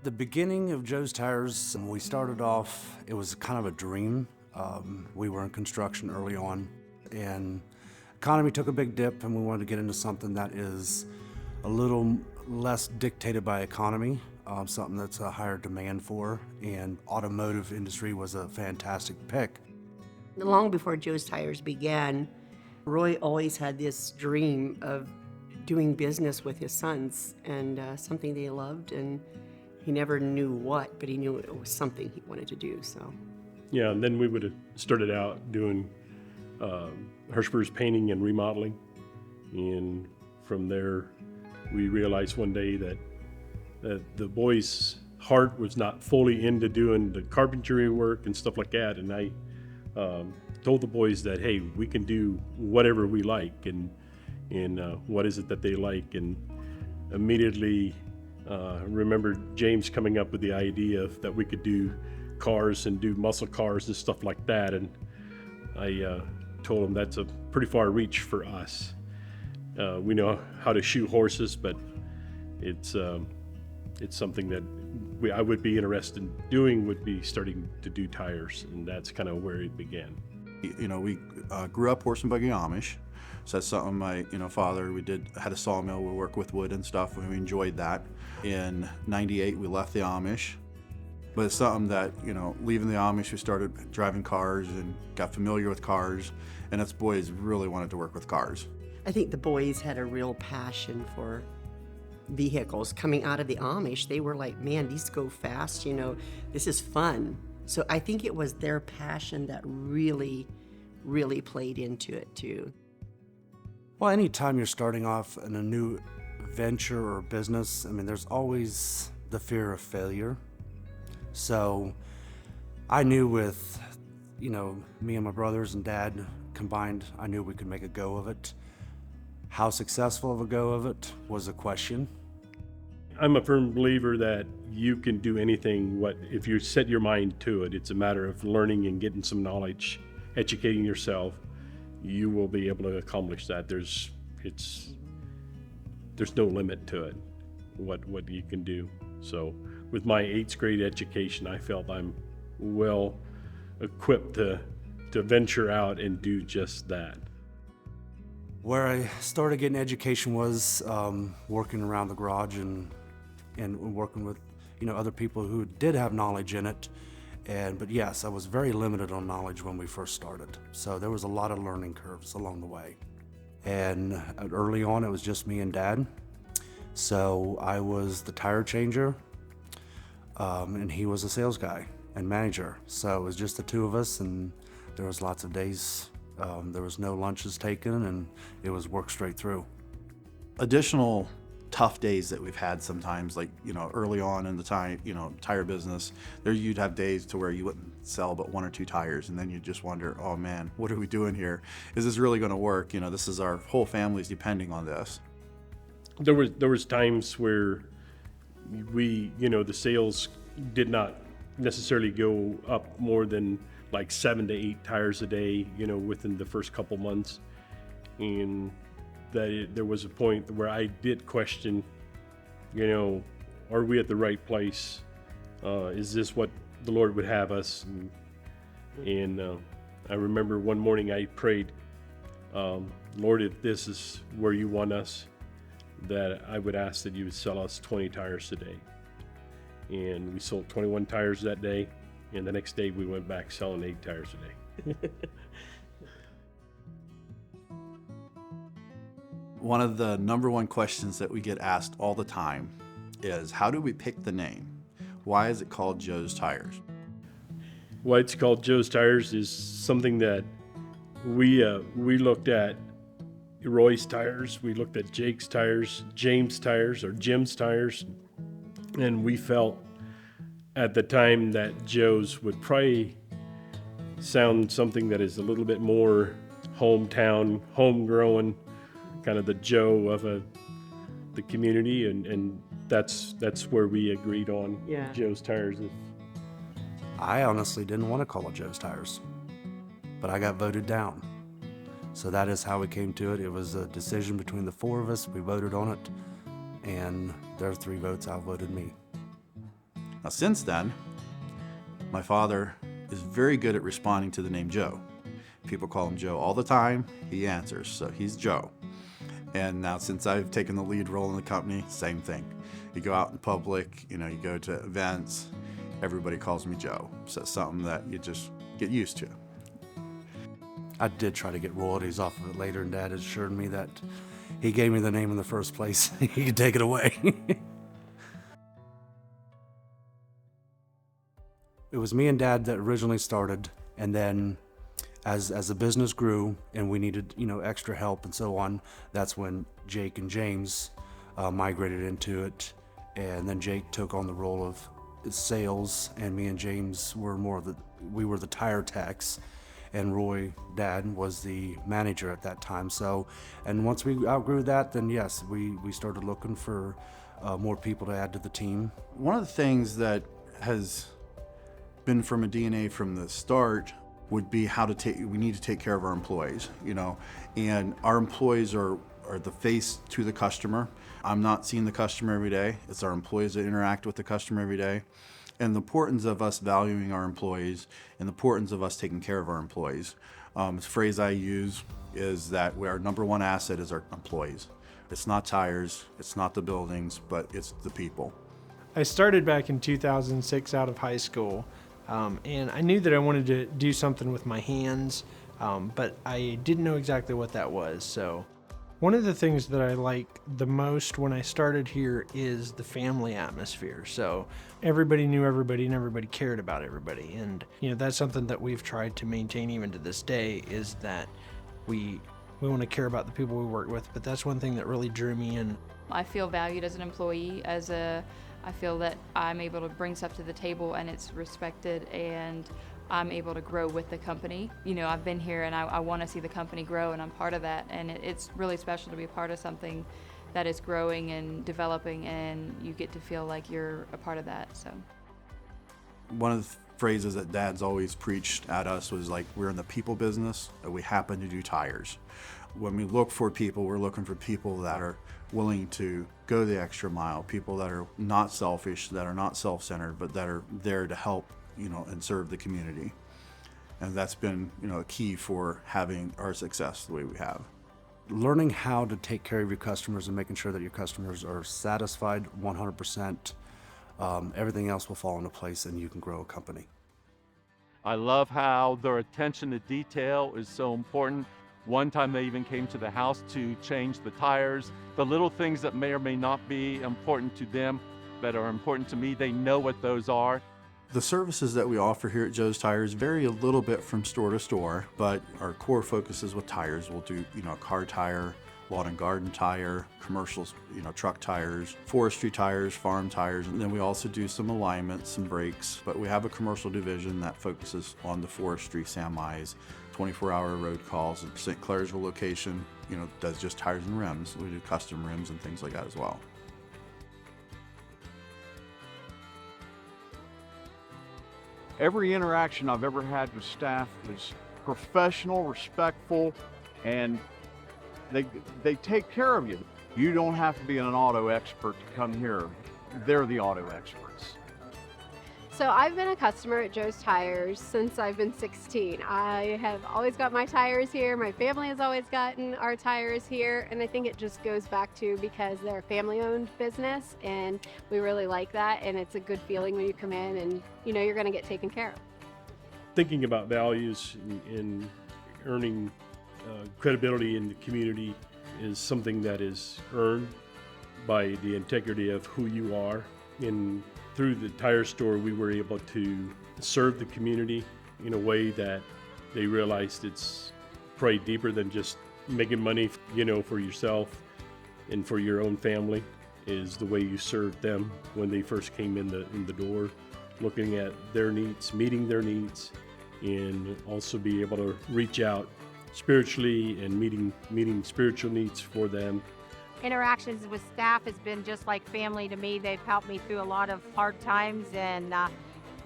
The beginning of Joe's Tires, when we started off, it was kind of a dream. We were in construction early on, and economy took a big dip, and we wanted to get into something that is a little less dictated by economy, something that's a higher demand for, and automotive industry was a fantastic pick. Long before Joe's Tires began, Roy always had this dream of doing business with his sons and something they loved, and he never knew what, but he knew it was something he wanted to do. So, Yeah, and then we would have started out doing Hirschberg's painting and remodeling. And from there, we realized one day that the boys' heart was not fully into doing the carpentry work and stuff like that. And I told the boys that, hey, we can do whatever we like, and what is it that they like. And immediately remembered James coming up with the idea that we could do cars and do muscle cars and stuff like that. And I told him that's a pretty far reach for us. We know how to shoe horses, but it's something that I would be interested in doing, would be starting to do tires, and that's kind of where it began. You know, we grew up horse and buggy Amish, so that's something my father, we had a sawmill, we work with wood and stuff, and we enjoyed that. In '98 we left the Amish, but it's something that, leaving the Amish, we started driving cars and got familiar with cars, and us boys really wanted to work with cars. I think the boys had a real passion for vehicles. Coming out of the Amish, they were like, man, these go fast, this is fun. So I think it was their passion that really, really played into it too. Well, anytime you're starting off in a new venture or business, there's always the fear of failure. So I knew with, me and my brothers and dad combined, I knew we could make a go of it. How successful of a go of it was a question. I'm a firm believer that you can do anything if you set your mind to it. It's a matter of learning and getting some knowledge, educating yourself. You will be able to accomplish that. There's no limit to it, what you can do. So with my 8th grade education, I felt I'm well equipped to venture out and do just that. Where I started getting education was working around the garage and working with other people who did have knowledge in it. But yes, I was very limited on knowledge when we first started. So there was a lot of learning curves along the way. And early on, it was just me and Dad. So I was the tire changer, and he was a sales guy and manager. So it was just the two of us, and there was lots of days. There was no lunches taken, and it was work straight through. Additional tough days that we've had sometimes, like, early on in the tire business, there you'd have days to where you wouldn't sell but 1 or 2 tires, and then you'd just wonder, oh man, what are we doing here? Is this really going to work? This is our whole family's depending on this. There was times where the sales did not necessarily go up more than like 7 to 8 tires a day, within the first couple months. And there was a point where I did question, are we at the right place? Is this what the Lord would have us? And I remember one morning I prayed, Lord, if this is where you want us, that I would ask that you would sell us 20 tires a day. And we sold 21 tires that day. And the next day we went back selling 8 tires a day. One of the number one questions that we get asked all the time is, how do we pick the name? Why is it called Joe's Tires? Why it's called Joe's Tires is something that we looked at. Roy's tires, we looked at Jake's tires, James' tires, or Jim's tires, and we felt at the time that Joe's would probably sound something that is a little bit more hometown, homegrown, kind of the Joe of the community, and that's where we agreed on. Yeah. Joe's Tires. I honestly didn't want to call it Joe's Tires, but I got voted down. So that is how we came to it. It was a decision between the 4 of us. We voted on it, and their 3 votes outvoted me. Now, since then, my father is very good at responding to the name Joe. People call him Joe all the time. He answers, so he's Joe. And now since I've taken the lead role in the company, same thing. You go out in public, you go to events, everybody calls me Joe. So it's something that you just get used to. I did try to get royalties off of it later, and Dad assured me that he gave me the name in the first place. He could take it away. It was me and Dad that originally started, and then as the business grew and we needed extra help and so on, that's when Jake and James migrated into it, and then Jake took on the role of sales, and me and James were we were the tire techs, and Roy, Dad, was the manager at that time. So, and once we outgrew that, then yes, we started looking for more people to add to the team. One of the things that has been from a DNA from the start would be we need to take care of our employees, and our employees are the face to the customer. I'm not seeing the customer every day. It's our employees that interact with the customer every day. And the importance of us valuing our employees and the importance of us taking care of our employees. The phrase I use is that our number one asset is our employees. It's not tires, it's not the buildings, but it's the people. I started back in 2006 out of high school, and I knew that I wanted to do something with my hands, but I didn't know exactly what that was. So one of the things that I like the most when I started here is the family atmosphere. So everybody knew everybody and everybody cared about everybody. And, that's something that we've tried to maintain even to this day, is that we want to care about the people we work with. But that's one thing that really drew me in. I feel valued as an employee, I feel that I'm able to bring stuff to the table and it's respected, and I'm able to grow with the company. I've been here and I want to see the company grow, and I'm part of that. And it's really special to be a part of something that is growing and developing, and you get to feel like you're a part of that. So one of the phrases that Dad's always preached at us was like, we're in the people business, and we happen to do tires. When we look for people, we're looking for people that are willing to go the extra mile, people that are not selfish, that are not self-centered, but that are there to help, and serve the community. And that's been, a key for having our success the way we have. Learning how to take care of your customers and making sure that your customers are satisfied 100%, everything else will fall into place and you can grow a company. I love how their attention to detail is so important. One time they even came to the house to change the tires. The little things that may or may not be important to them that are important to me, they know what those are. The services that we offer here at Joe's Tires vary a little bit from store to store, but our core focus is with tires. We'll do, car tire, lawn and garden tire, commercials, truck tires, forestry tires, farm tires, and then we also do some alignments, some brakes, but we have a commercial division that focuses on the forestry, semis, 24-hour road calls. And St. Clairsville location, does just tires and rims. We do custom rims and things like that as well. Every interaction I've ever had with staff is professional, respectful, and they take care of you. You don't have to be an auto expert to come here. They're the auto experts. So I've been a customer at Joe's Tires since I've been 16. I have always got my tires here. My family has always gotten our tires here. And I think it just goes back to because they're a family-owned business, and we really like that. And it's a good feeling when you come in and you're going to get taken care of. Thinking about values in earning credibility in the community is something that is earned by the integrity of who you are. Through the tire store, we were able to serve the community in a way that they realized it's probably deeper than just making money, for yourself and for your own family, is the way you served them when they first came in the door, looking at their needs, meeting their needs, and also be able to reach out spiritually and meeting spiritual needs for them. Interactions with staff has been just like family to me. They've helped me through a lot of hard times, and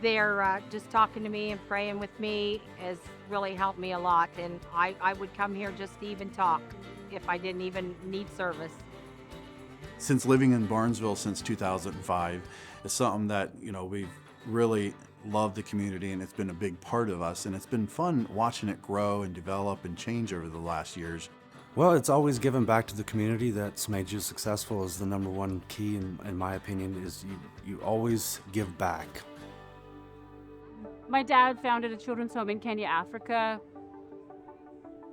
they're just talking to me and praying with me has really helped me a lot. And I would come here just to even talk if I didn't even need service. Since living in Barnesville since 2005, it's something that, we've really loved the community, and it's been a big part of us, and it's been fun watching it grow and develop and change over the last years. Well, it's always giving back to the community that's made you successful is the number one key, in my opinion, is you always give back. My dad founded a children's home in Kenya, Africa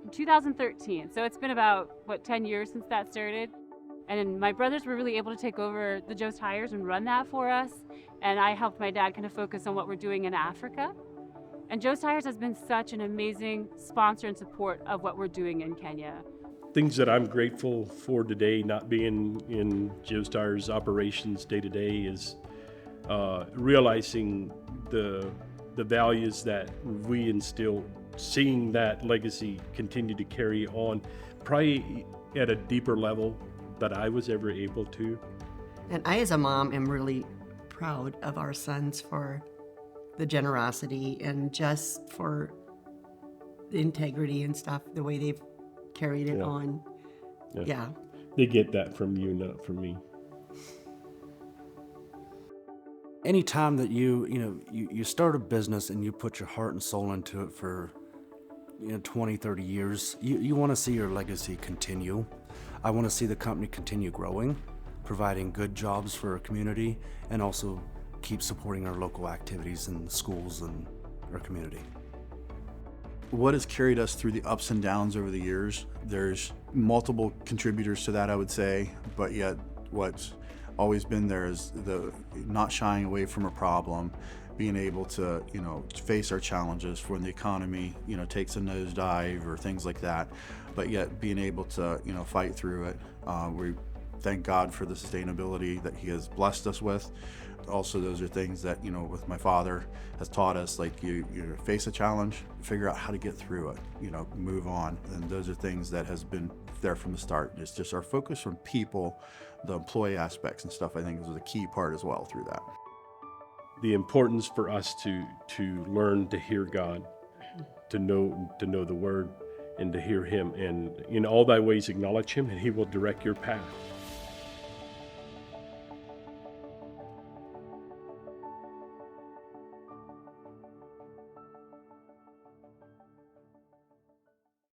in 2013. So it's been about, 10 years since that started. And my brothers were really able to take over the Joe's Tires and run that for us. And I helped my dad kind of focus on what we're doing in Africa. And Joe's Tires has been such an amazing sponsor and support of what we're doing in Kenya. Things that I'm grateful for today, not being in Joe's Tires operations day to day, is realizing the values that we instill, seeing that legacy continue to carry on, probably at a deeper level that I was ever able to. And I, as a mom, am really proud of our sons for the generosity and just for the integrity and stuff, the way they've carried it on. Yeah. They get that from you, not from me. Anytime that you start a business and you put your heart and soul into it for 20, 30 years, you want to see your legacy continue. I want to see the company continue growing, providing good jobs for our community, and also keep supporting our local activities in schools and our community. What has carried us through the ups and downs over the years, there's multiple contributors to that, I would say, but yet what's always been there is the not shying away from a problem, being able to, face our challenges when the economy, takes a nosedive or things like that, but yet being able to, fight through it. We thank God for the sustainability that He has blessed us with. Also, those are things that, with my father has taught us, like you face a challenge, figure out how to get through it, move on. And those are things that has been there from the start. It's just our focus from people, the employee aspects and stuff, I think was a key part as well through that. The importance for us to learn to hear God, to know the Word, and to hear Him, and in all thy ways acknowledge Him, and He will direct your path.